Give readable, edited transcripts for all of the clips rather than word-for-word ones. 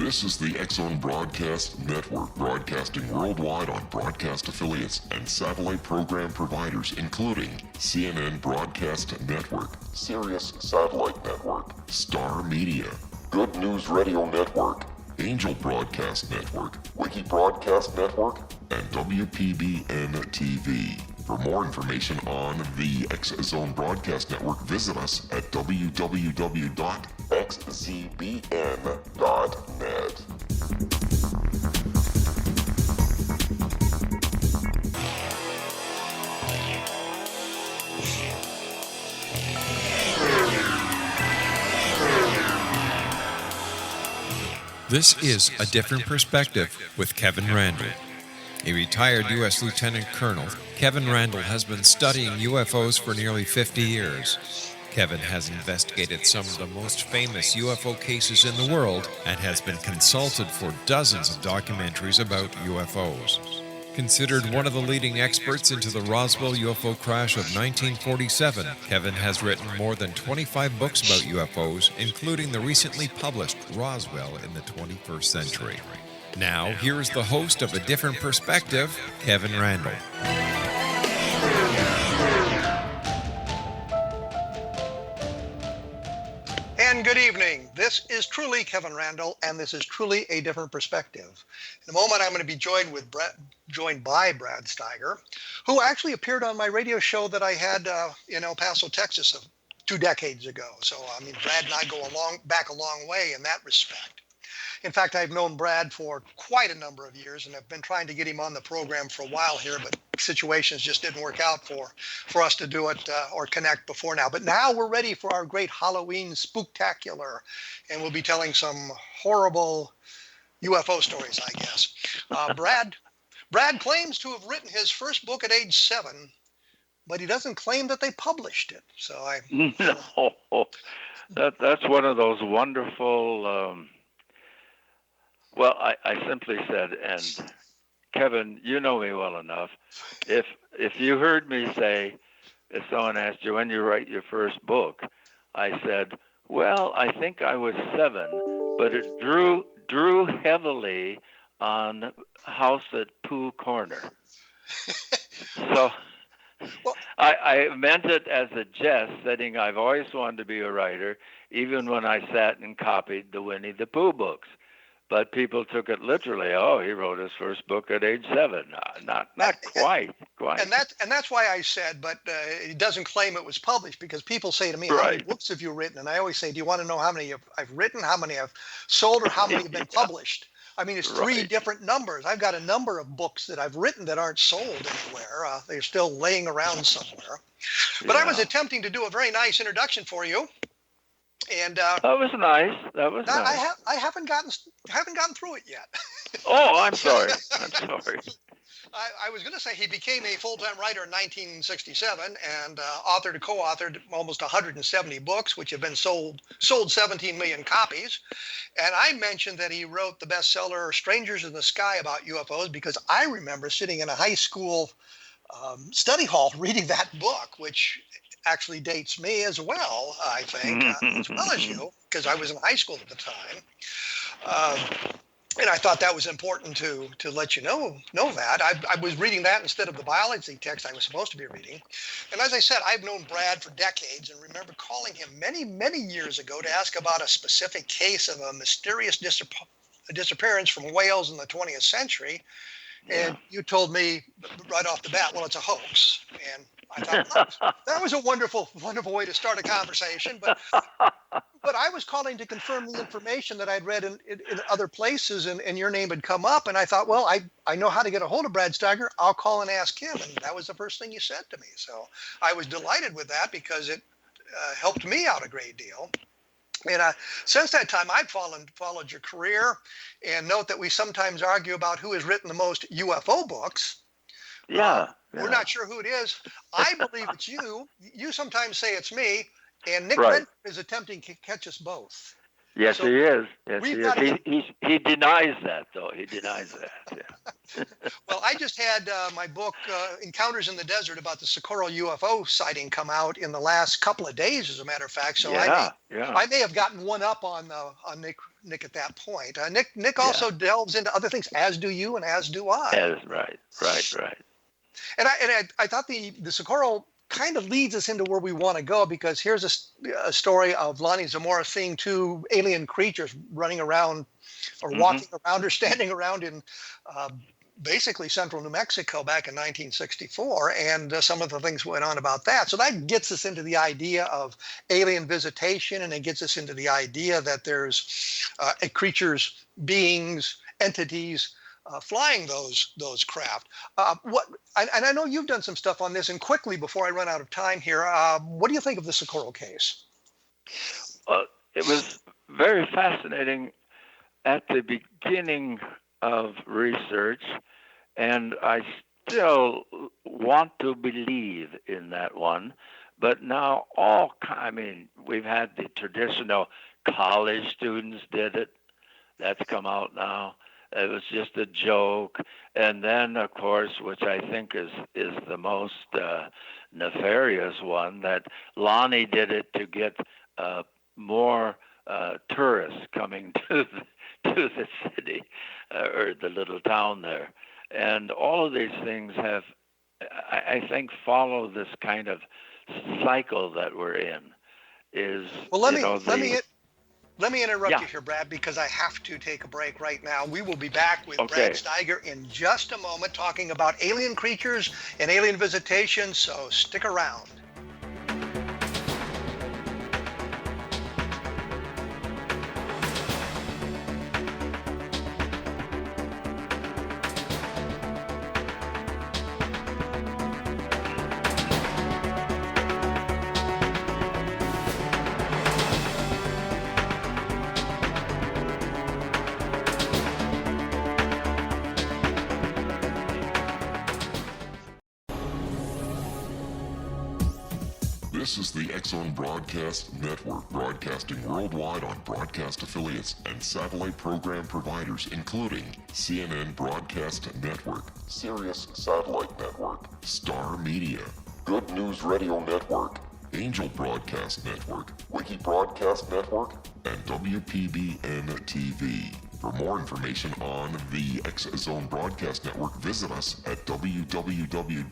This is the X-Zone Broadcast Network, broadcasting worldwide on broadcast affiliates and satellite program providers, including CNN Broadcast Network, Sirius Satellite Network, Star Media, Good News Radio Network, Angel Broadcast Network, Wiki Broadcast Network, and WPBN TV. For more information on the X-Zone Broadcast Network, visit us at www.xzbn.net. This is A Different Perspective with Kevin Randle. A retired U.S. Lieutenant Colonel, Kevin Randle has been studying UFOs for nearly 50 years. Kevin has investigated some of the most famous UFO cases in the world and has been consulted for dozens of documentaries about UFOs. Considered one of the leading experts into the Roswell UFO crash of 1947, Kevin has written more than 25 books about UFOs, including the recently published Roswell in the 21st Century. Now, here is the host of A Different Perspective, Kevin Randle. And good evening. This is truly Kevin Randle, and this is truly A Different Perspective. In a moment, I'm going to be joined by Brad Steiger, who actually appeared on my radio show that I had in El Paso, Texas, 2 decades ago. So, Brad and I go back a long way in that respect. In fact, I've known Brad for quite a number of years, and I've been trying to get him on the program for a while here, but situations just didn't work out for us to do it or connect before now. But now we're ready for our great Halloween Spooktacular, and we'll be telling some horrible UFO stories, I guess. Brad claims to have written his first book at age 7, but he doesn't claim that they published it. So No, that's one of those wonderful. Well, I simply said, and Kevin, you know me well enough. If you heard me say, if someone asked you when you write your first book, I said, well, I think I was 7, but it drew heavily on House at Pooh Corner. So I meant it as a jest, saying I've always wanted to be a writer, even when I sat and copied the Winnie the Pooh books. But people took it literally. Oh, he wrote his first book at age 7. Not quite. And that's why I said, but he doesn't claim it was published, because people say to me, right. How many books have you written? And I always say, do you want to know how many I've written, how many I've sold, or how many have been published? I mean, it's 3 different numbers. I've got a number of books that I've written that aren't sold anywhere. They're still laying around somewhere. But I was attempting to do a very nice introduction for you. And that was nice. Nice. I haven't gotten through it yet. Oh, I'm sorry. I was going to say he became a full-time writer in 1967 and authored and co-authored almost 170 books, which have been sold 17 million copies. And I mentioned that he wrote the bestseller Strangers in the Sky about UFOs because I remember sitting in a high school study hall reading that book, which actually dates me as well, I think, as well as you, because I was in high school at the time. And I thought that was important to let you know that. I was reading that instead of the biology text I was supposed to be reading. And as I said, I've known Brad for decades and remember calling him many, many years ago to ask about a specific case of a mysterious disappearance from Wales in the 20th century. And you told me right off the bat, well, it's a hoax. And I thought that was a wonderful way to start a conversation. But I was calling to confirm the information that I'd read in other places, and your name had come up. And I thought, well, I know how to get a hold of Brad Steiger. I'll call and ask him. And that was the first thing you said to me. So I was delighted with that because it helped me out a great deal. And since that time, I've followed your career, and note that we sometimes argue about who has written the most UFO books. We're not sure who it is. I believe it's you. You sometimes say it's me, and Nick Redfern is attempting to catch us both. Yes, So he is. Yes, he we've is. got to get. He denies that, though. He denies that. Yeah. Well, I just had my book Encounters in the Desert about the Socorro UFO sighting come out in the last couple of days, as a matter of fact. So Yeah. I may have gotten one up on Nick at that point. Nick Yeah. also delves into other things, as do you, and as do I. Yes, right. And I thought the Socorro kind of leads us into where we want to go, because here's a story of Lonnie Zamora seeing two alien creatures running around or walking around or standing around in basically central New Mexico back in 1964, and some of the things went on about that. So that gets us into the idea of alien visitation, and it gets us into the idea that there's creatures, beings, entities flying those craft. And I know you've done some stuff on this. And quickly, before I run out of time here, what do you think of the Socorro case? It was very fascinating at the beginning of research, and I still want to believe in that one. But now we've had the traditional college students did it. That's come out now. It was just a joke. And then, of course, which I think is the most nefarious one, that Lonnie did it to get more tourists coming to the city or the little town there. And all of these things have, I think, follow this kind of cycle that we're in. Let me interrupt you here, Brad, because I have to take a break right now. We will be back with Brad Steiger in just a moment, talking about alien creatures and alien visitation, so stick around. This is the X-Zone Broadcast Network, broadcasting worldwide on broadcast affiliates and satellite program providers, including CNN Broadcast Network, Sirius Satellite Network, Star Media, Good News Radio Network, Angel Broadcast Network, Wiki Broadcast Network, and WPBN TV. For more information on the X-Zone Broadcast Network, visit us at www.xzbn.net.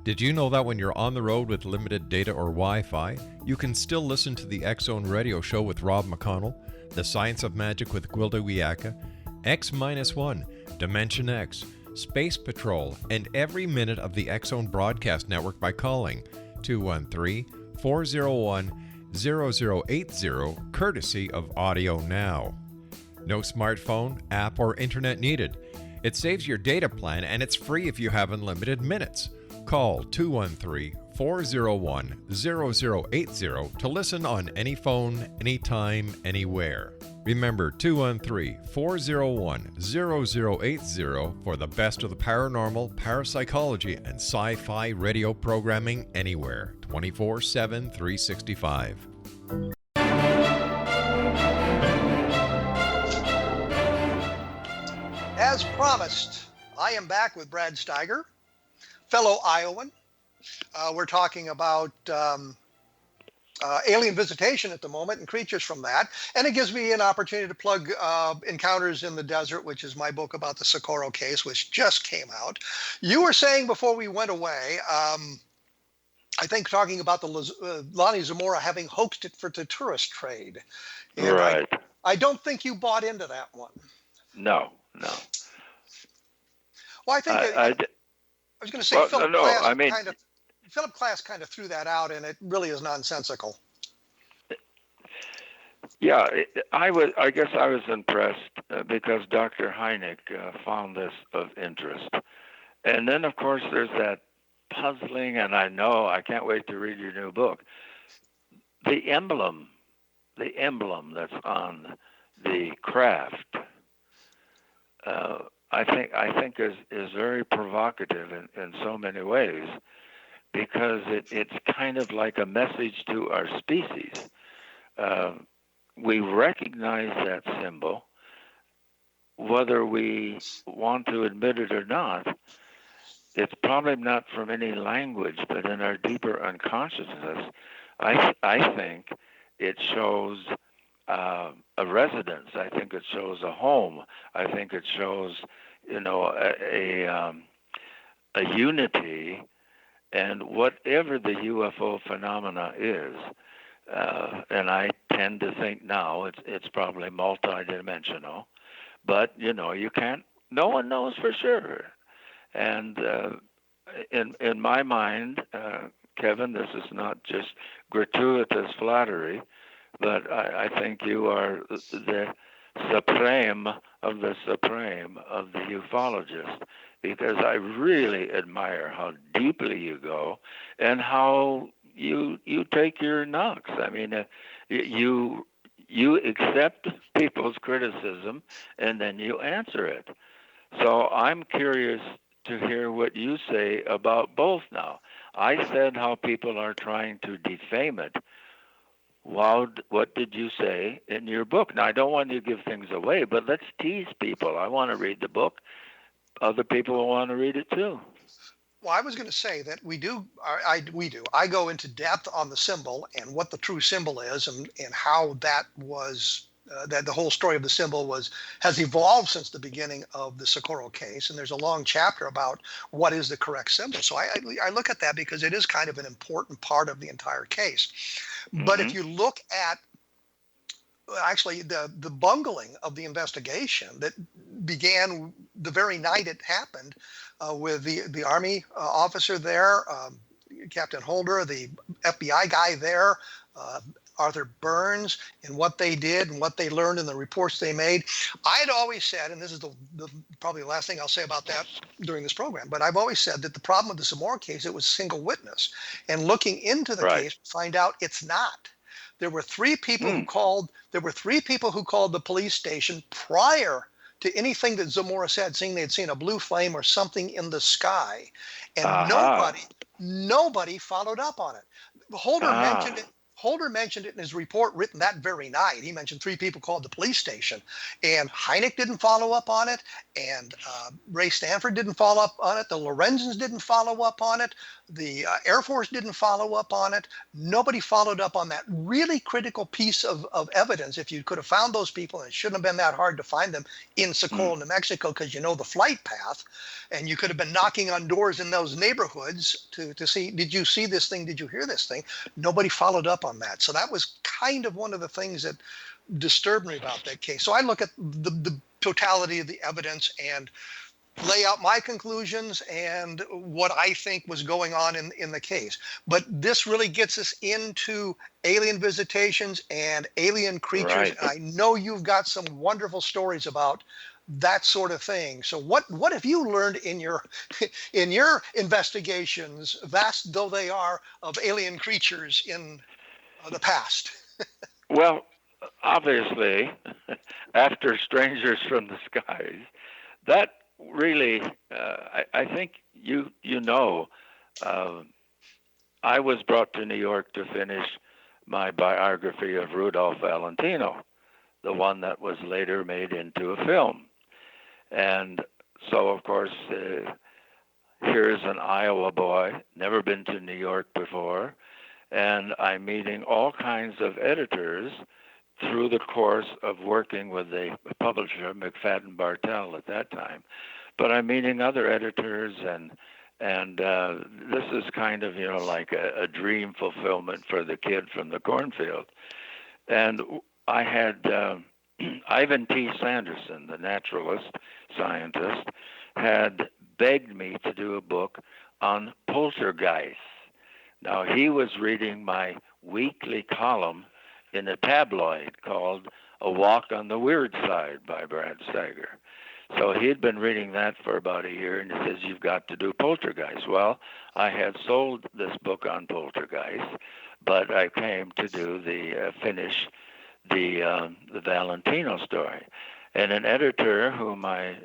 Did you know that when you're on the road with limited data or Wi-Fi, you can still listen to the X-Zone Radio Show with Rob McConnell, The Science of Magic with Gwilda Wiyaka, X-1, Dimension X, Space Patrol, and every minute of the X-Zone Broadcast Network by calling 213-401-0080, courtesy of Audio Now. No smartphone, app, or internet needed. It saves your data plan, and it's free if you have unlimited minutes. Call 213-401-0080 to listen on any phone, anytime, anywhere. Remember, 213-401-0080 for the best of the paranormal, parapsychology, and sci-fi radio programming anywhere, 24/7, 365. As promised, I am back with Brad Steiger, fellow Iowan. We're talking about alien visitation at the moment and creatures from that. And it gives me an opportunity to plug Encounters in the Desert, which is my book about the Socorro case, which just came out. You were saying before we went away, I think talking about the Lonnie Zamora having hoaxed it for the tourist trade. And right. I don't think you bought into that one. No. Well, I think I was going to say Philip Glass kind of threw that out, and it really is nonsensical. Yeah, I guess I was impressed because Dr. Hynek found this of interest. And then, of course, there's that puzzling, and I can't wait to read your new book. The emblem that's on the craft, I think is very provocative in so many ways, because it's kind of like a message to our species. We recognize that symbol, whether we want to admit it or not. It's probably not from any language, but in our deeper unconsciousness, I think it shows a residence. I think it shows a home. I think it shows, a unity. And whatever the UFO phenomena is, and I tend to think now it's probably multidimensional, but you can't. No one knows for sure. And in my mind, Kevin, this is not just gratuitous flattery, but I think you are the supreme of the ufologists, because I really admire how deeply you go and how you take your knocks. I mean, you accept people's criticism and then you answer it. So I'm curious to hear what you say about both now. I said how people are trying to defame it. Wow, what did you say in your book? Now, I don't want you to give things away, but let's tease people. I want to read the book. Other people will want to read it too. Well, I was going to say that we do. I go into depth on the symbol and what the true symbol is, and how that was. That the whole story of the symbol has evolved since the beginning of the Socorro case, and there's a long chapter about what is the correct symbol. So I look at that because it is kind of an important part of the entire case. But if you look at actually the bungling of the investigation that began the very night it happened, with the Army officer there, Captain Holder, the FBI guy there, Arthur Burns, and what they did and what they learned and the reports they made. I had always said, and this is the probably the last thing I'll say about that during this program, but I've always said that the problem with the Zamora case, it was single witness. And looking into the case, find out it's not. There were three people who called. There were three people who called the police station prior to anything that Zamora said, saying they'd seen a blue flame or something in the sky, and nobody followed up on it. Holder mentioned it. Holder mentioned it in his report written that very night. He mentioned three people called the police station, and Hynek didn't follow up on it, and Ray Stanford didn't follow up on it. The Lorenzens didn't follow up on it. The Air Force didn't follow up on it. Nobody followed up on that really critical piece of evidence. If you could have found those people, and it shouldn't have been that hard to find them in Socorro, New Mexico, because you know the flight path, and you could have been knocking on doors in those neighborhoods to see, did you see this thing? Did you hear this thing? Nobody followed up on that. So that was kind of one of the things that disturbed me about that case. So I look at the totality of the evidence and lay out my conclusions and what I think was going on in the case. But this really gets us into alien visitations and alien creatures. Right. And I know you've got some wonderful stories about that sort of thing. So what have you learned in your investigations, vast though they are, of alien creatures in the past? Well, obviously, after Strangers from the Skies, that really, I think I was brought to New York to finish my biography of Rudolph Valentino, the one that was later made into a film. And so, of course, here's an Iowa boy, never been to New York before, and I'm meeting all kinds of editors through the course of working with the publisher, McFadden Bartell at that time. But I'm meeting other editors, and this is kind of, like a dream fulfillment for the kid from the cornfield. And I had Ivan T. Sanderson, the naturalist scientist, had begged me to do a book on poltergeists. Now, he was reading my weekly column in a tabloid called A Walk on the Weird Side by Brad Steiger. So he had been reading that for about a year, and he says, you've got to do poltergeists. Well, I had sold this book on poltergeists, but I came to do finish the Valentino story. And an editor whom I,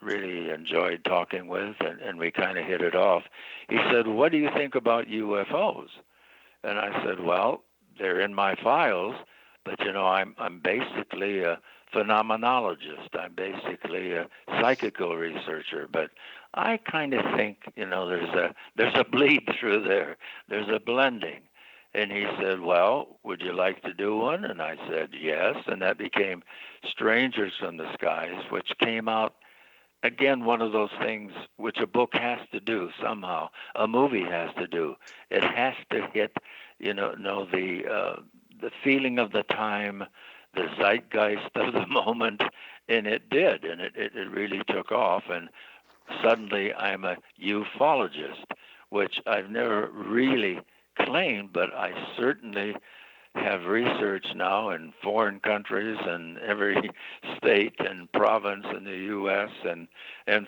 really enjoyed talking with, and we kind of hit it off, he said, "What do you think about UFOs?" And I said, "Well, they're in my files, but I'm basically a phenomenologist. I'm basically a psychical researcher, but I kind of think, there's a bleed through there. There's a blending." And he said, "Well, would you like to do one?" And I said, "Yes." And that became Strangers from the Skies, which came out, again, one of those things which a book has to do somehow, a movie has to do. It has to hit, the feeling of the time, the zeitgeist of the moment, and it did, and it really took off. And suddenly I'm a ufologist, which I've never really claimed, but I certainly have researched now in foreign countries and every state and province in the U.S. and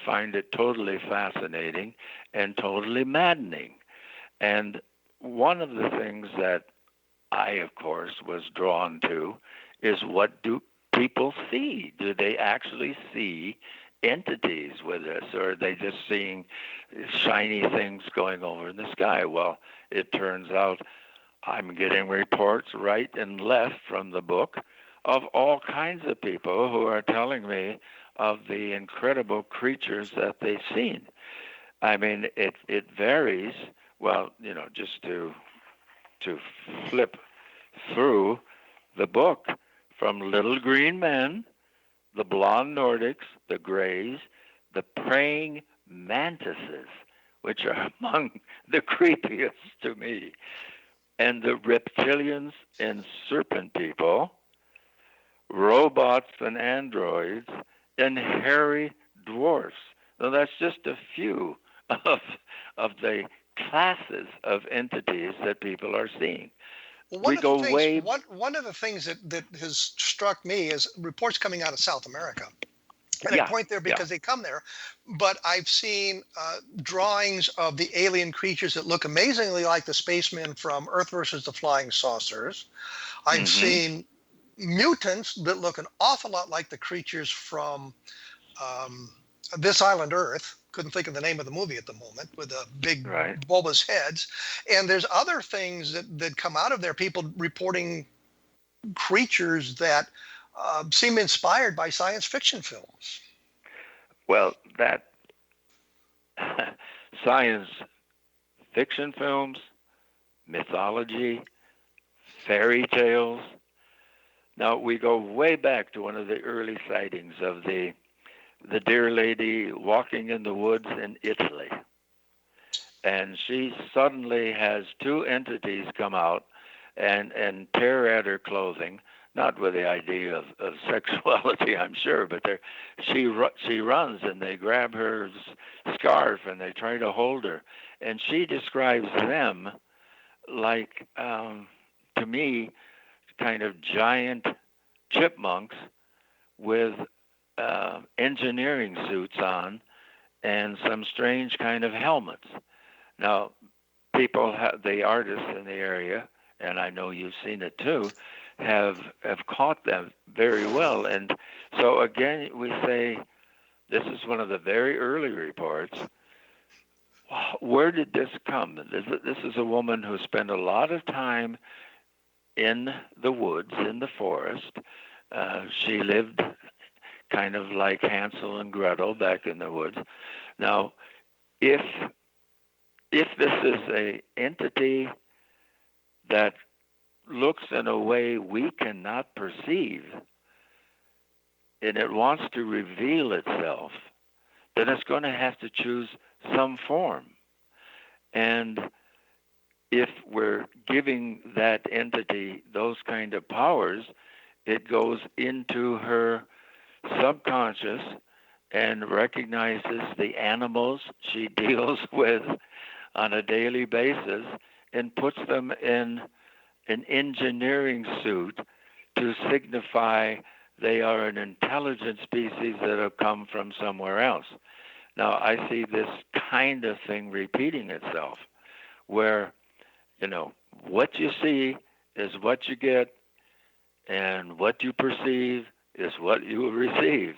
find it totally fascinating and totally maddening. And one of the things that I, of course, was drawn to is, what do people see? Do they actually see entities with us, or are they just seeing shiny things going over in the sky? Well, it turns out I'm getting reports right and left from the book of all kinds of people who are telling me of the incredible creatures that they've seen. I mean, it varies. Well, just to flip through the book, from little green men, the blonde Nordics, the grays, the praying mantises, which are among the creepiest to me, and the reptilians and serpent people, robots and androids, and hairy dwarfs. Now, that's just a few of the classes of entities that people are seeing. Well, We go way. one of the things that has struck me is reports coming out of South America. And I Yeah, point there because they come there. But I've seen drawings of the alien creatures that look amazingly like the spacemen from Earth versus the Flying Saucers. I've seen mutants that look an awful lot like the creatures from This Island Earth. Couldn't think of the name of the movie at the moment, with the big Right. bulbous heads. And there's other things that come out of there, people reporting creatures that seem inspired by science fiction films. Well, that science fiction films, mythology, fairy tales. Now, we go way back to one of the early sightings of the dear lady walking in the woods in Italy. And she suddenly has two entities come out and tear at her clothing, not with the idea of sexuality, I'm sure, but she runs and they grab her scarf and they try to hold her. And she describes them like, to me, kind of giant chipmunks with engineering suits on and some strange kind of helmets. Now, the artists in the area, and I know you've seen it too, have caught them very well. And so again, we say this is one of the very early reports. Where did this come? This is a woman who spent a lot of time in the woods, in the forest. She lived kind of like Hansel and Gretel back in the woods. Now, if this is a entity that looks in a way we cannot perceive, and it wants to reveal itself, then it's going to have to choose some form. And if we're giving that entity those kind of powers, it goes into her subconscious and recognizes the animals she deals with on a daily basis and puts them in an engineering suit to signify they are an intelligent species that have come from somewhere else. Now, I see this kind of thing repeating itself, where, what you see is what you get, and what you perceive is what you will receive.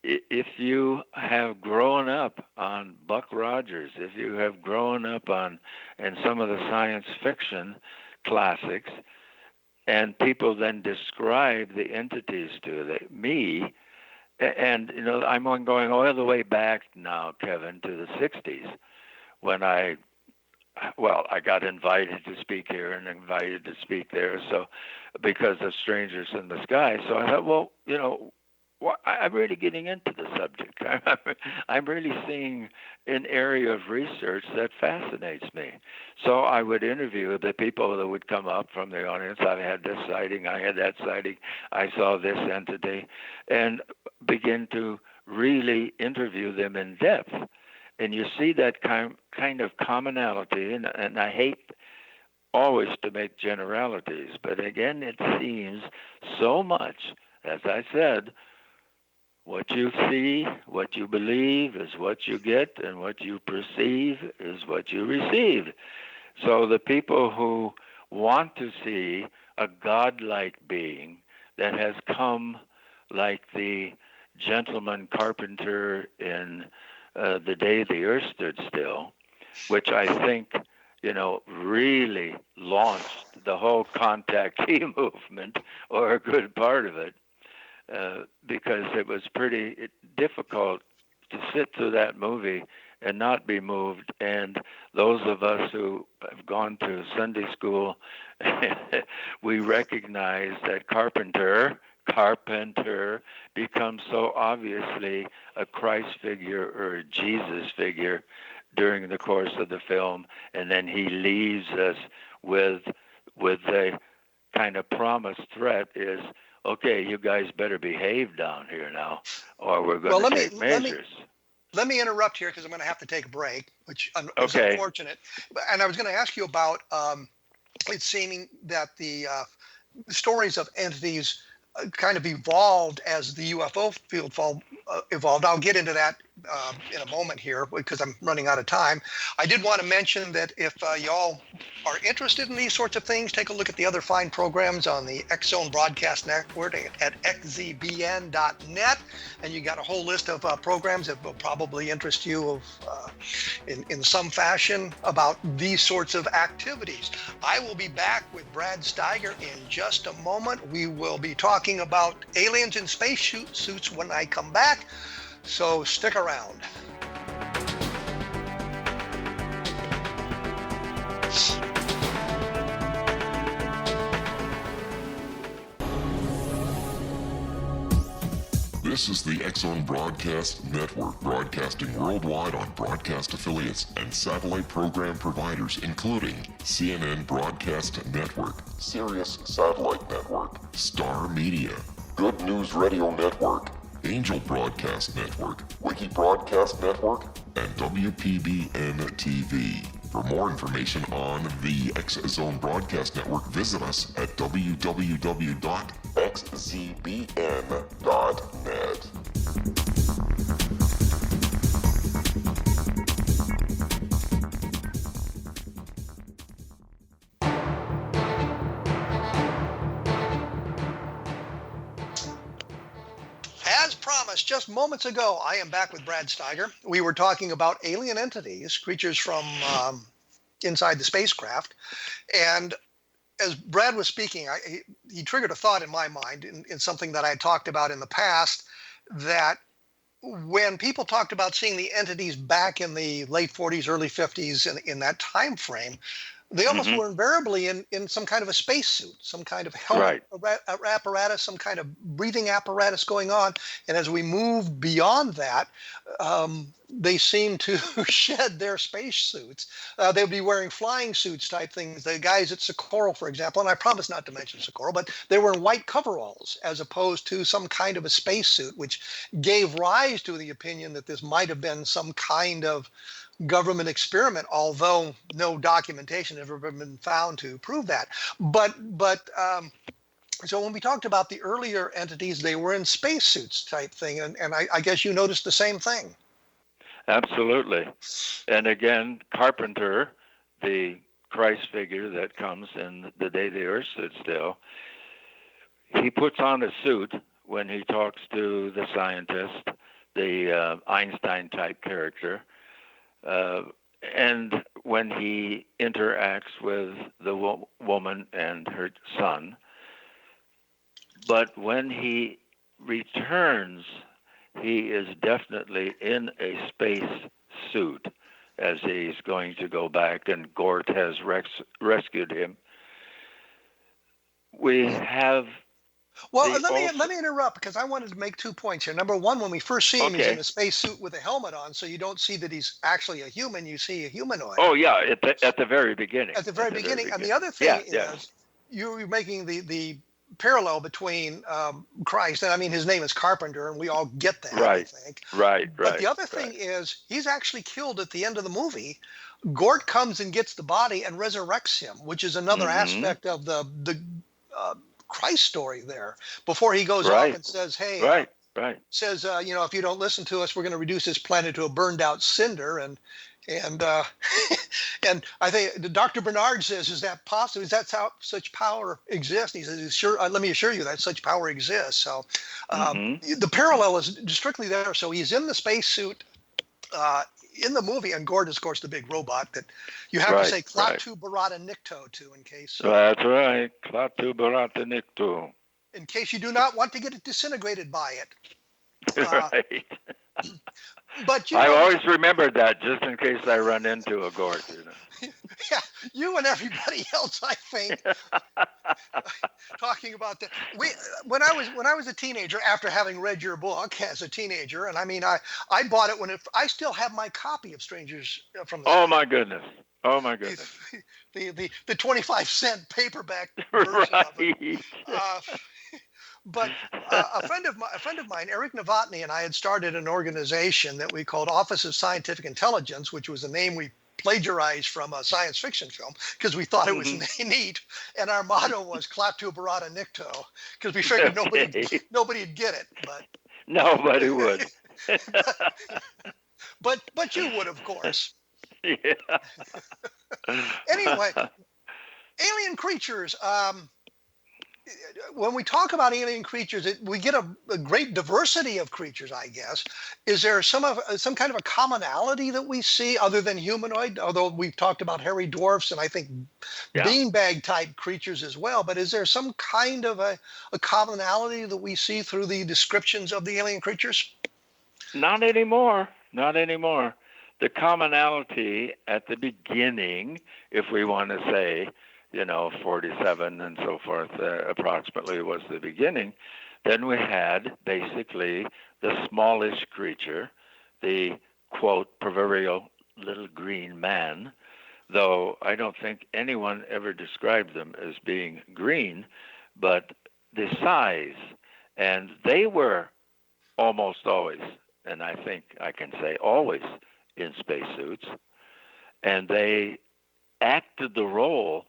If you have grown up on Buck Rogers, if you have grown up on in some of the science fiction classics, and people then describe the entities to me, and I'm going all the way back now, Kevin, to the 60s when I got invited to speak here and invited to speak there, so because of Strangers in the Sky. So I thought, I'm really getting into the subject. I'm really seeing an area of research that fascinates me. So I would interview the people that would come up from the audience. I had this sighting, I had that sighting, I saw this entity, and begin to really interview them in depth. And you see that kind of commonality, and I hate always to make generalities, but again, it seems so much, as I said, what you see, what you believe is what you get, and what you perceive is what you receive. So the people who want to see a godlike being that has come like the gentleman carpenter in The Day the Earth Stood Still, which I think, really launched the whole contactee movement, or a good part of it, because it was pretty difficult to sit through that movie and not be moved. And those of us who have gone to Sunday school, we recognize that carpenter becomes so obviously a Christ figure or a Jesus figure during the course of the film, and then he leaves us with a kind of promised threat is, okay, you guys better behave down here now, or we're going to take measures. Let me interrupt here because I'm going to have to take a break, which is unfortunate. And I was going to ask you about it's seeming that the stories of entities kind of evolved as the UFO field evolved. I'll get into that in a moment here because I'm running out of time. I did want to mention that if y'all are interested in these sorts of things, take a look at the other fine programs on the X-Zone Broadcast Network at xzbn.net, and you got a whole list of programs that will probably interest you in some fashion about these sorts of activities. I will be back with Brad Steiger in just a moment. We will be talking about aliens in space suits when I come back, so stick around. This is the X-Zone Broadcast Network, broadcasting worldwide on broadcast affiliates and satellite program providers, including CNN Broadcast Network, Sirius Satellite Network, Star Media, Good News Radio Network, Angel Broadcast Network, Wiki Broadcast Network, and WPBN TV. For more information on the X-Zone Broadcast Network, visit us at www.xzbn.net. As promised, just moments ago, I am back with Brad Steiger. We were talking about alien entities, creatures from inside the spacecraft. And as Brad was speaking, he triggered a thought in my mind in something that I had talked about in the past, that when people talked about seeing the entities back in the late 40s, early 50s, in that time frame, they almost were invariably in some kind of a spacesuit, some kind of helmet apparatus, some kind of breathing apparatus going on. And as we move beyond that, they seem to shed their spacesuits. They would be wearing flying suits type things. The guys at Socorro, for example, and I promise not to mention Socorro, but they were in white coveralls as opposed to some kind of a spacesuit, which gave rise to the opinion that this might have been some kind of government experiment, although no documentation has ever been found to prove that. So when we talked about the earlier entities, they were in spacesuits type thing, and I guess you noticed the same thing. Absolutely. And again, Carpenter, the Christ figure that comes in The Day the Earth Stood Still, he puts on a suit when he talks to the scientist, the Einstein-type character, and when he interacts with the woman and her son. But when he returns, he is definitely in a space suit as he's going to go back, and Gort has rescued him. We have... Well, let me interrupt, because I wanted to make 2 points here. Number one, when we first see him, he's in a spacesuit with a helmet on, so you don't see that he's actually a human. You see a humanoid. Oh yeah, at the very beginning. At the very beginning. And the other thing is, you're making the parallel between Christ, and I mean, his name is Carpenter, and we all get that. Right. I think. Right. But the other thing is, he's actually killed at the end of the movie. Gort comes and gets the body and resurrects him, which is another aspect of the Christ story there. Before he goes off and says, "Hey, says if you don't listen to us, we're going to reduce this planet to a burned out cinder." And and I think Dr. Bernard says, "Is that possible? Is that how such power exists?" And he says, "Sure. Let me assure you that such power exists." So the parallel is strictly there. So he's in the spacesuit in the movie, and Gort is, of course, the big robot that you have to say Klaatu Barada Nikto to, in case. That's right, Klaatu Barada Nikto. In case you do not want to get disintegrated by it. Right. But I always remembered that, just in case I run into a Gort. Yeah, you and everybody else, I think, talking about that. When I was a teenager, after having read your book as a teenager, and I mean, I bought it I still have my copy of Strangers from the Sky. My goodness. Oh my goodness. The 25-cent paperback version of it. But a friend of mine, Eric Novotny, and I had started an organization that we called Office of Scientific Intelligence, which was a name we plagiarized from a science fiction film because we thought it was neat. And our motto was Klaatu Barada Nikto, because we figured nobody'd get it. But nobody would. but you would, of course. Yeah. Anyway, alien creatures. When we talk about alien creatures, we get a great diversity of creatures, I guess. Is there some kind of a commonality that we see other than humanoid? Although we've talked about hairy dwarfs and I think beanbag type creatures as well. But is there some kind of a commonality that we see through the descriptions of the alien creatures? Not anymore. Not anymore. The commonality at the beginning, if we want to say, 47 and so forth, approximately was the beginning. Then we had basically the smallish creature, the, quote, proverbial little green man, though I don't think anyone ever described them as being green, but the size. And they were almost always, and I think I can say always, in spacesuits. And they acted the role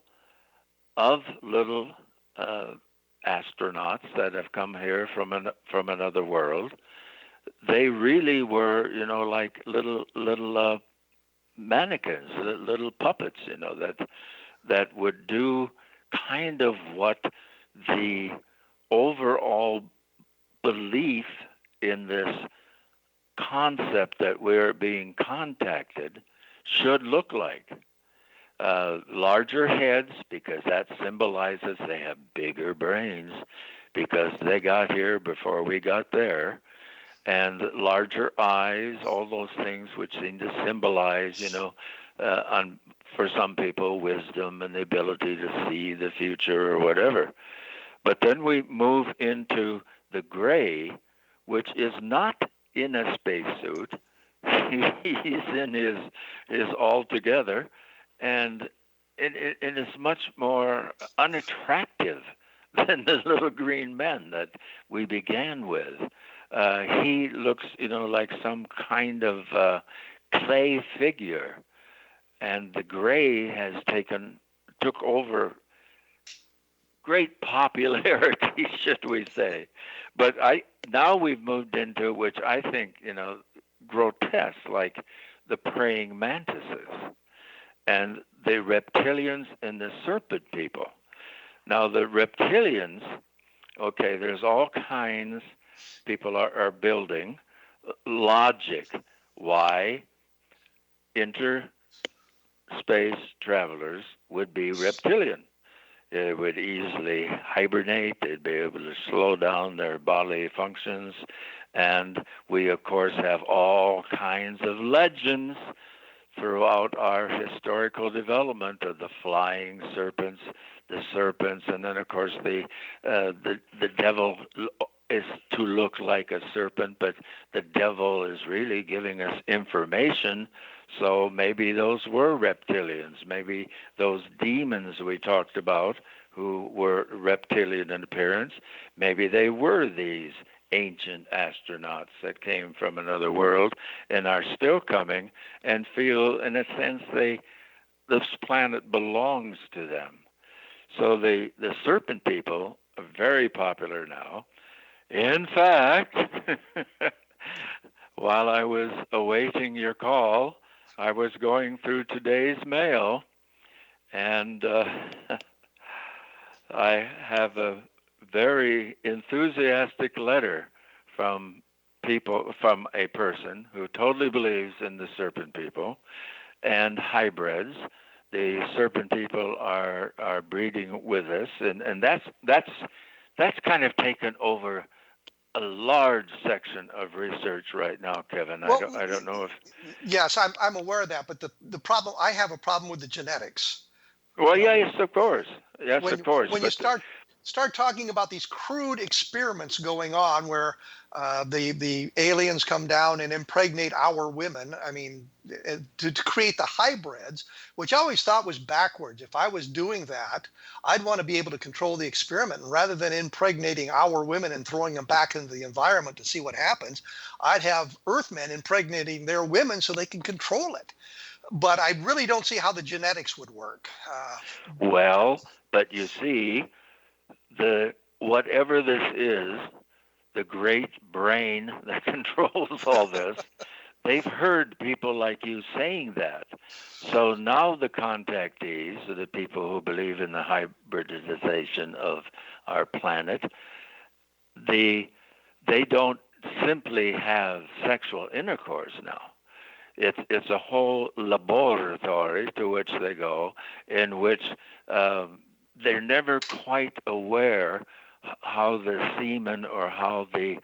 of little astronauts that have come here from another world. They really were, like little mannequins, little puppets, that would do kind of what the overall belief in this concept that we're being contacted should look like. Larger heads, because that symbolizes they have bigger brains because they got here before we got there, and larger eyes, all those things which seem to symbolize, for some people, wisdom and the ability to see the future or whatever. But then we move into the gray, which is not in a spacesuit. He's in his altogether. And it is much more unattractive than the little green men that we began with. He looks, like some kind of clay figure, and the gray took over great popularity, should we say? But now we've moved into, which I think, grotesque, like the praying mantises, and the reptilians and the serpent people. Now, the reptilians Okay, there's all kinds people are building logic why interspace travelers would be reptilian. They would easily hibernate. They'd be able to slow down their bodily functions. And we, of course, have all kinds of legends throughout our historical development of the flying serpents, and then, of course, the devil is to look like a serpent, but the devil is really giving us information. So maybe those were reptilians. Maybe those demons we talked about who were reptilian in appearance, maybe they were these ancient astronauts that came from another world and are still coming and feel, in a sense, this planet belongs to them. So the serpent people are very popular now. In fact, while I was awaiting your call, I was going through today's mail, and I have a very enthusiastic letter from a person who totally believes in the serpent people and hybrids. The serpent people are breeding with us, and that's kind of taken over a large section of research right now, Kevin. Well, I don't know if. yes, I'm aware of that, but the problem, I have a problem with the genetics. Well, yes, of course. Yes, when of course. when you start talking about these crude experiments going on where the aliens come down and impregnate our women, I mean, to create the hybrids, which I always thought was backwards. If I was doing that, I'd want to be able to control the experiment, and rather than impregnating our women and throwing them back into the environment to see what happens, I'd have Earthmen impregnating their women so they can control it. But I really don't see how the genetics would work. Well, but you see, whatever this is, the great brain that controls all this, they've heard people like you saying that. So now the contactees, the people who believe in the hybridization of our planet, they don't simply have sexual intercourse now. It's a whole laboratory to which they go, in which they're never quite aware how the semen or how the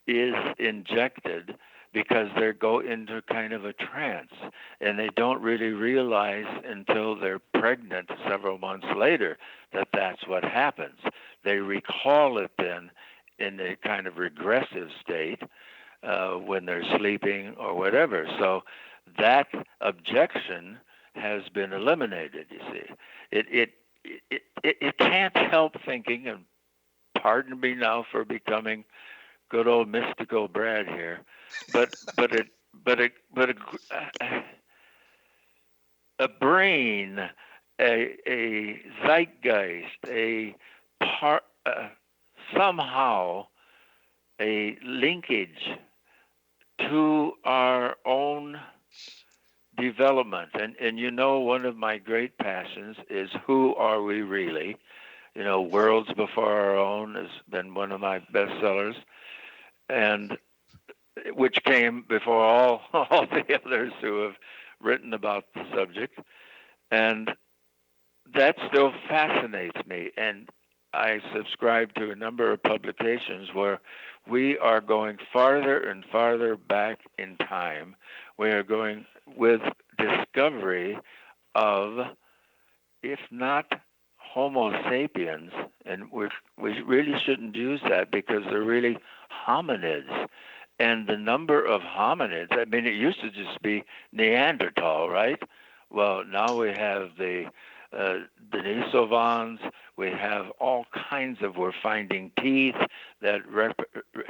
is injected, because they go into kind of a trance, and they don't really realize until they're pregnant several months later that that's what happens. They recall it then in a kind of regressive state when they're sleeping or whatever. So that objection has been eliminated. You see, it can't help thinking, and pardon me now for becoming good old mystical Brad here, but a brain, a zeitgeist, somehow a linkage to our own development. And you know, one of my great passions is who are we really? You know, Worlds Before Our Own has been one of my bestsellers, and which came before all the others who have written about the subject. And that still fascinates me. And I subscribe to a number of publications where we are going farther and farther back in time. We are going with discovery of, if not Homo sapiens, and we really shouldn't use that because they're really hominids. And the number of hominids, I mean, it used to just be Neanderthal, right? Well, now we have the Denisovans, we have all kinds of, we're finding teeth that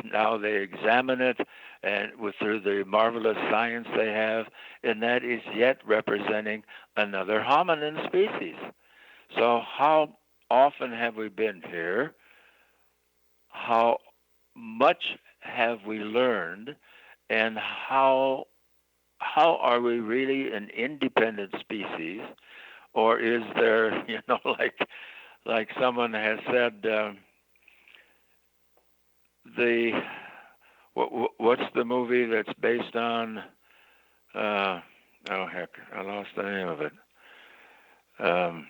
now they examine it, and through the marvelous science they have, and that is yet representing another hominin species. So how often have we been here? How much have we learned, and how are we really an independent species, or is there, like someone has said, what's the movie that's based on? Oh heck, I lost the name of it. Oh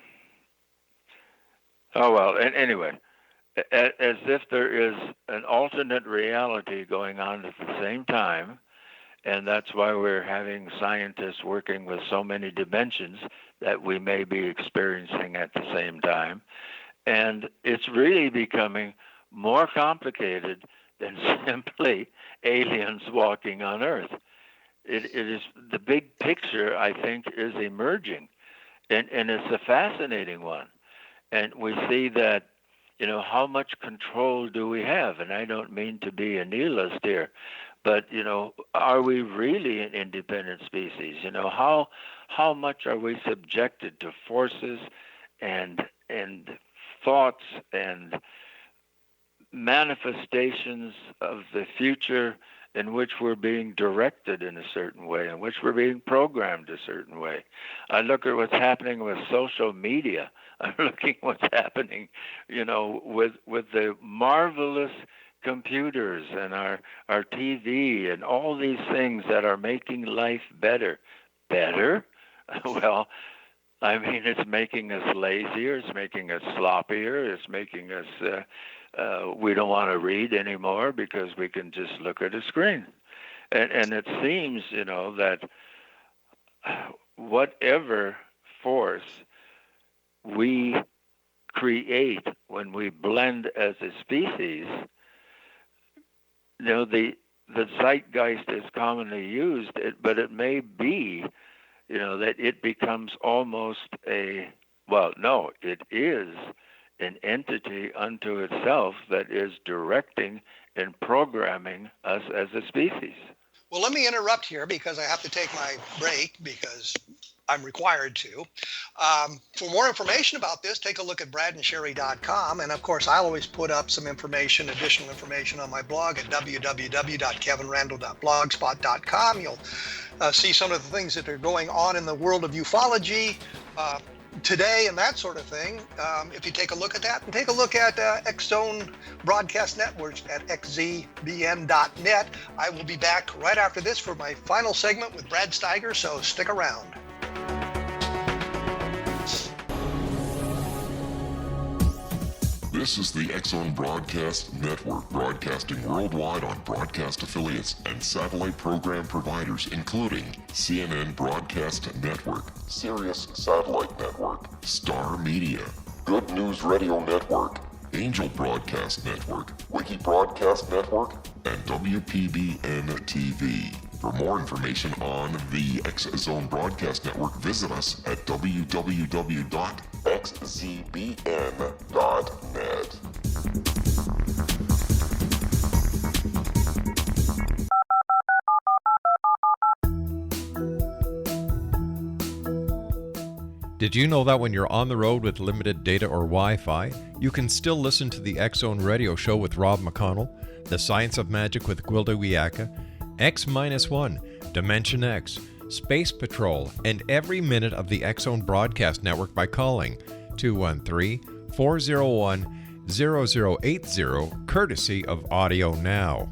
well. Anyway, as if there is an alternate reality going on at the same time, and that's why we're having scientists working with so many dimensions that we may be experiencing at the same time. And it's really becoming more complicated than simply aliens walking on Earth. It is the big picture, I think, is emerging, and it's a fascinating one. And we see that, how much control do we have? And I don't mean to be a nihilist here, but, are we really an independent species? How much are we subjected to forces and thoughts and manifestations of the future in which we're being directed in a certain way, in which we're being programmed a certain way? I look at what's happening with social media. I'm looking at what's happening, with the marvelous computers and our TV and all these things that are making life better. Better? Well, I mean, it's making us lazier, it's making us sloppier, it's making us, we don't want to read anymore because we can just look at a screen. And it seems, that whatever force we create when we blend as a species, the zeitgeist is commonly used, but it may be, that it becomes almost it is an entity unto itself that is directing and programming us as a species. Well, let me interrupt here because I have to take my break because I'm required to. For more information about this, take a look at bradandsherry.com. And of course, I'll always put up some information, additional information on my blog at www.kevinrandle.blogspot.com. You'll see some of the things that are going on in the world of ufology today and that sort of thing. If you take a look at that, and take a look at X-Zone Broadcast Networks at xzbn.net. I will be back right after this for my final segment with Brad Steiger, so stick around. This is the X-Zone Broadcast Network, broadcasting worldwide on broadcast affiliates and satellite program providers, including CNN Broadcast Network, Sirius Satellite Network, Star Media, Good News Radio Network, Angel Broadcast Network, Wiki Broadcast Network, and WPBN TV. For more information on the X-Zone Broadcast Network, visit us at www.xzbn.net. Did you know that when you're on the road with limited data or Wi-Fi, you can still listen to the X-Zone Radio Show with Rob McConnell, The Science of Magic with Gwilda Wiyaka, X-1, Dimension X, Space Patrol, and every minute of the X-Zone Broadcast Network by calling 213-401-0080, courtesy of Audio Now.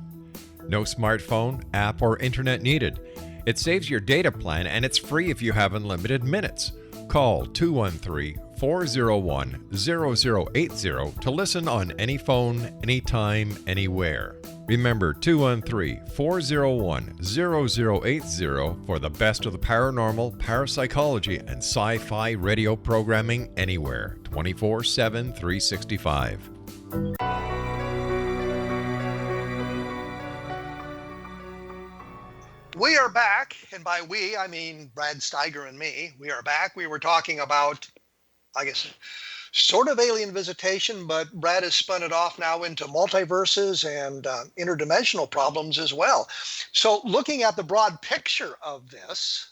No smartphone, app, or internet needed. It saves your data plan and it's free if you have unlimited minutes. Call 213-401-0080 to listen on any phone, anytime, anywhere. Remember 213-401-0080 for the best of the paranormal, parapsychology, and sci-fi radio programming anywhere, 24/7, 365. We are back, and by we, I mean Brad Steiger and me. We are back. We were talking about, I guess, sort of alien visitation, but Brad has spun it off now into multiverses and interdimensional problems as well. So looking at the broad picture of this,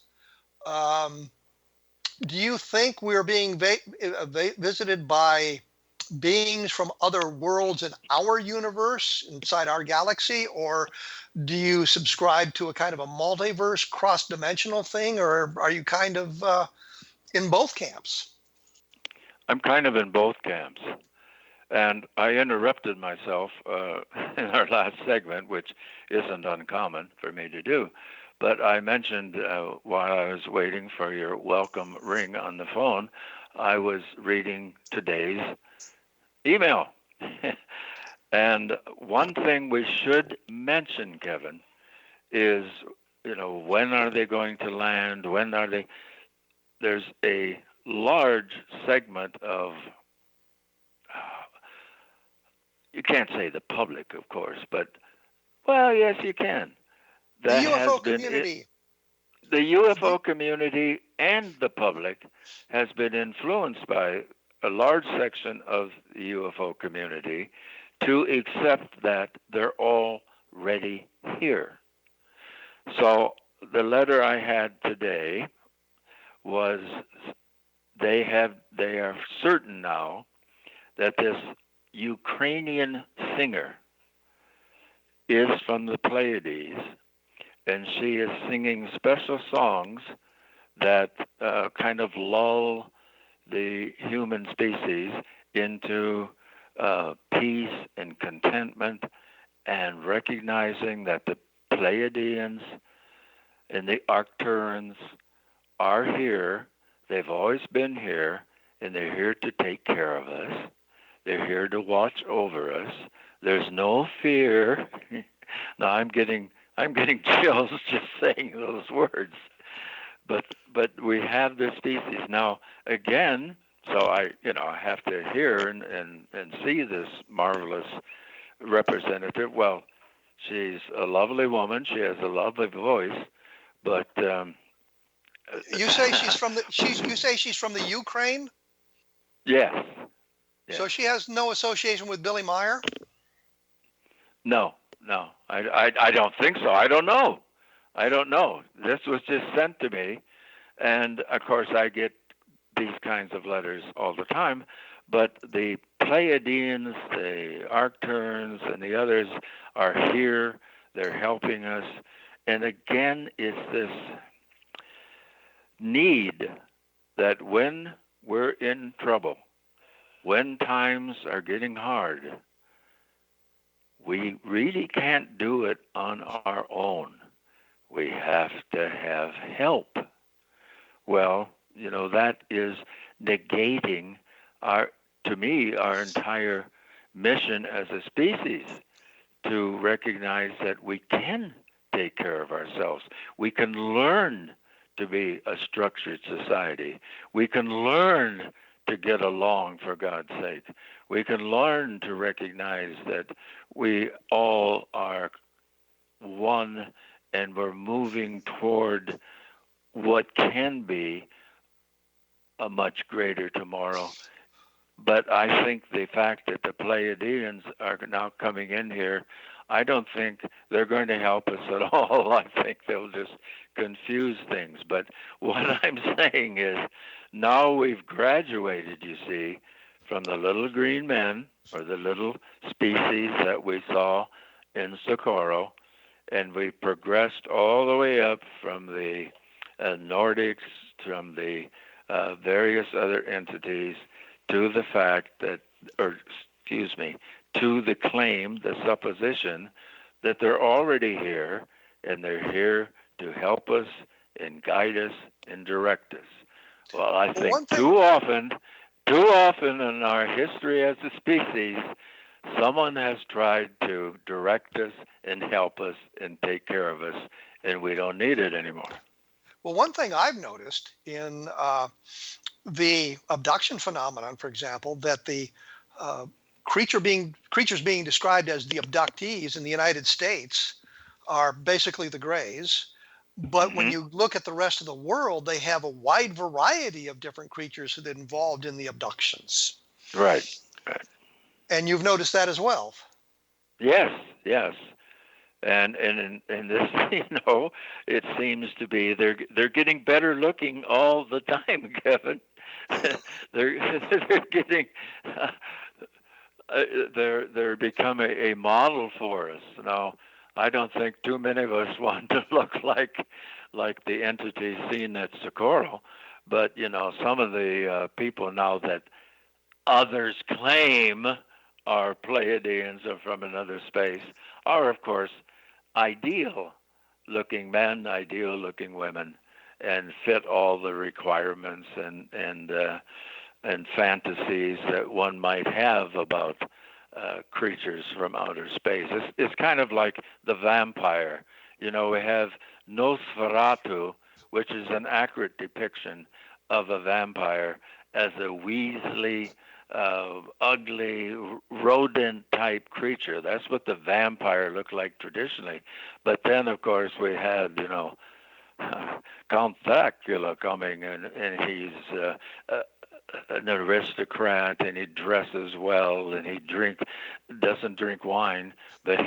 do you think we're being visited by beings from other worlds in our universe, inside our galaxy, or do you subscribe to a kind of a multiverse, cross-dimensional thing, or are you kind of in both camps? I'm kind of in both camps. And I interrupted myself in our last segment, which isn't uncommon for me to do. But I mentioned while I was waiting for your welcome ring on the phone, I was reading today's email. And one thing we should mention, Kevin, is, when are they going to land? When are they? There's a large segment of, you can't say the public, of course, but, well, yes, you can. The UFO community. The UFO community and the public has been influenced by a large section of the UFO community to accept that they're already here. So the letter I had today was they are certain now that this Ukrainian singer is from the Pleiades, and she is singing special songs that kind of lull the human species into peace and contentment, and recognizing that the Pleiadians and the Arcturans are here. They've always been here, and they're here to take care of us. They're here to watch over us. There's no fear. Now I'm getting chills just saying those words. But we have this species now again. So I have to hear and see this marvelous representative. Well, she's a lovely woman. She has a lovely voice, but you say she's from the Ukraine? Yes. So she has no association with Billy Meyer? No. I don't think so. I don't know. This was just sent to me, and of course I get these kinds of letters all the time. But the Pleiadians, the Arcturans, and the others are here. They're helping us. And again, it's this need that when we're in trouble, when times are getting hard, we really can't do it on our own. We have to have help. Well, that is negating our entire mission as a species, to recognize that we can take care of ourselves. We can learn to be a structured society. We can learn to get along, for God's sake. We can learn to recognize that we all are one, and we're moving toward what can be a much greater tomorrow. But I think the fact that the Pleiadians are now coming in here, I don't think they're going to help us at all. I think they'll just confuse things. But what I'm saying is, now we've graduated, you see, from the little green men, or the little species that we saw in Socorro, and we progressed all the way up from the Nordics, from the various other entities, to the fact that, to the claim, the supposition, that they're already here, and they're here to help us and guide us and direct us. Well, I think too often in our history as a species, someone has tried to direct us and help us and take care of us, and we don't need it anymore. Well, one thing I've noticed in the abduction phenomenon, for example, that the creatures being described as the abductees in the United States are basically the Greys. But when you look at the rest of the world, they have a wide variety of different creatures that are involved in the abductions. Right. And you've noticed that as well. Yes. And this, it seems to be they're getting better looking all the time, Kevin. they're getting they're becoming a model for us now. I don't think too many of us want to look like the entity seen at Socorro, but some of the people now that others claim are Pleiadians or from another space, are, of course, ideal-looking men, ideal-looking women, and fit all the requirements and fantasies that one might have about creatures from outer space. It's kind of like the vampire. You know, we have Nosferatu, which is an accurate depiction of a vampire as a weaselly, ugly, rodent-type creature. That's what the vampire looked like traditionally. But then, of course, we had, Count Dracula coming, and he's an aristocrat, and he dresses well, and he doesn't drink wine, but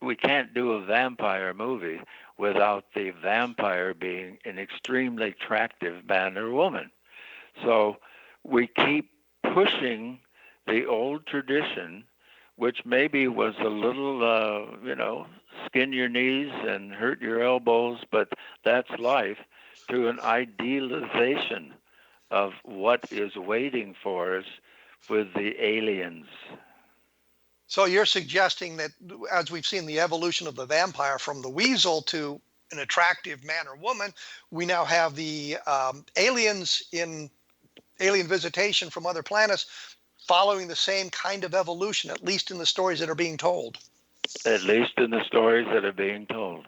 we can't do a vampire movie without the vampire being an extremely attractive man or woman. So we keep pushing the old tradition, which maybe was a little, skin your knees and hurt your elbows, but that's life, to an idealization of what is waiting for us with the aliens. So you're suggesting that as we've seen the evolution of the vampire from the weasel to an attractive man or woman, we now have the aliens in alien visitation from other planets following the same kind of evolution, at least in the stories that are being told. At least in the stories that are being told.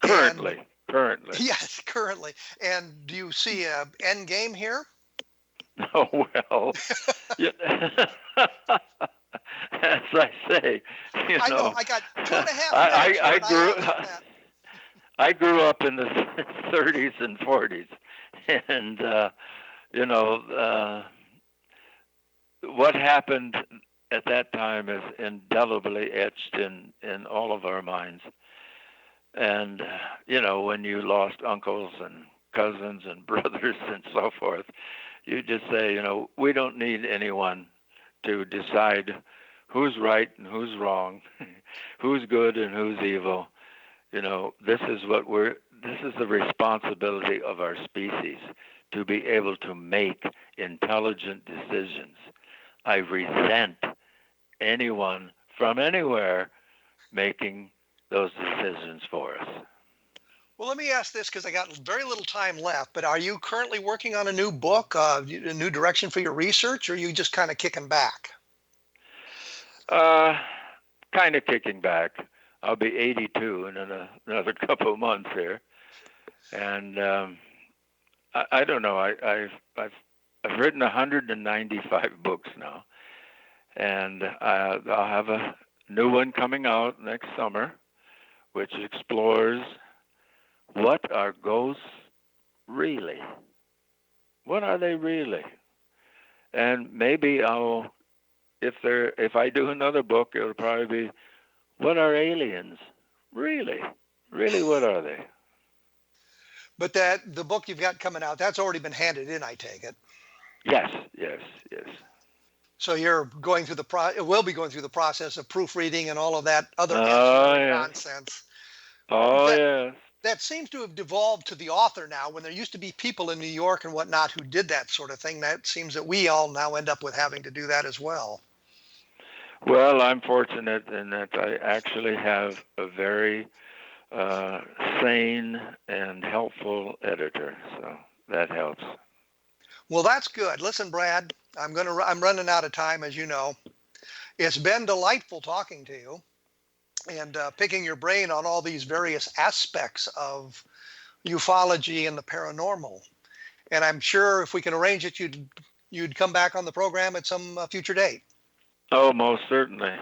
Currently. Yes, currently. And do you see an end game here? Oh, well, as I say, I know, I got 2.5 minutes. I grew up in the 30s and 40s, and, what happened at that time is indelibly etched in all of our minds. And, when you lost uncles and cousins and brothers and so forth, you just say, we don't need anyone to decide who's right and who's wrong, who's good and who's evil. This is the responsibility of our species, to be able to make intelligent decisions. I resent anyone from anywhere making those decisions for us. Well, let me ask this, because I got very little time left, but are you currently working on a new book, a new direction for your research, or are you just kind of kicking back? Kind of kicking back. I'll be 82 in another couple of months here. And I don't know. I've written 195 books now, and I'll have a new one coming out next summer, which explores what are ghosts really? What are they really? And maybe if I do another book, it'll probably be, what are aliens really? Really, what are they? But the book you've got coming out, that's already been handed in, I take it. Yes. So you're going through will be going through the process of proofreading and all of that other nonsense. Yes. That seems to have devolved to the author now, when there used to be people in New York and whatnot who did that sort of thing. That seems that we all now end up with having to do that as well. Well, I'm fortunate in that I actually have a very sane and helpful editor, so that helps. Well, that's good. Listen, Brad, I'm running out of time, as you know. It's been delightful talking to you and picking your brain on all these various aspects of ufology and the paranormal. And I'm sure if we can arrange it, you'd come back on the program at some future date. Oh, most certainly.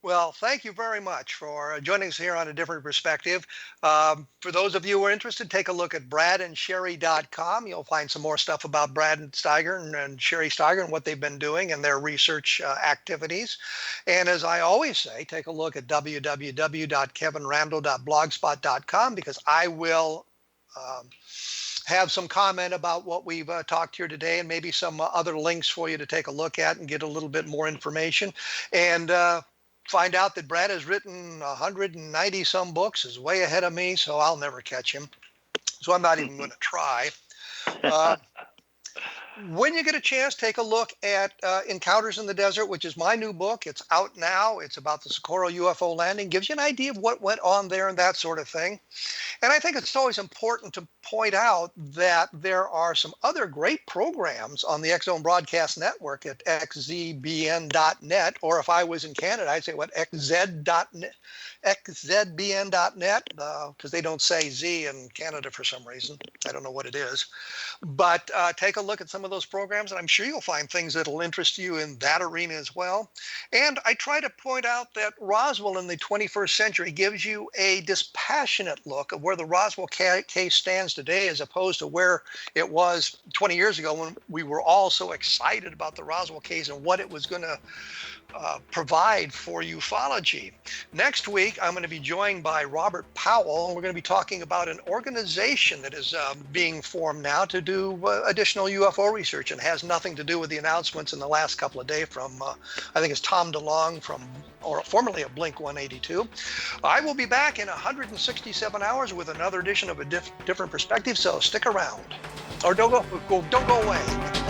Well, thank you very much for joining us here on A Different Perspective. For those of you who are interested, take a look at bradandsherry.com. You'll find some more stuff about Brad and Steiger and Sherry Steiger and what they've been doing and their research activities. And as I always say, take a look at www.kevinrandle.blogspot.com, because I will have some comment about what we've talked here today, and maybe some other links for you to take a look at and get a little bit more information. And find out that Brad has written 190 some books, is way ahead of me, so I'll never catch him. So I'm not even going to try. When you get a chance, take a look at Encounters in the Desert, which is my new book. It's out now. It's about the Socorro UFO landing. Gives you an idea of what went on there and that sort of thing. And I think it's always important to point out that there are some other great programs on the X-Zone Broadcast Network at xzbn.net, or if I was in Canada, I'd say xzbn.net, because they don't say Z in Canada for some reason. I don't know what it is. But take a look at some of those programs, and I'm sure you'll find things that'll interest you in that arena as well. And I try to point out that Roswell in the 21st century gives you a dispassionate look of where the Roswell case stands today, as opposed to where it was 20 years ago when we were all so excited about the Roswell case and what it was going to provide for ufology. Next week, I'm going to be joined by Robert Powell, and we're going to be talking about an organization that is being formed now to do additional UFO research, and has nothing to do with the announcements in the last couple of days from, I think it's Tom DeLonge or formerly of Blink 182. I will be back in 167 hours with another edition of A Different Perspective, so stick around. Or don't go away.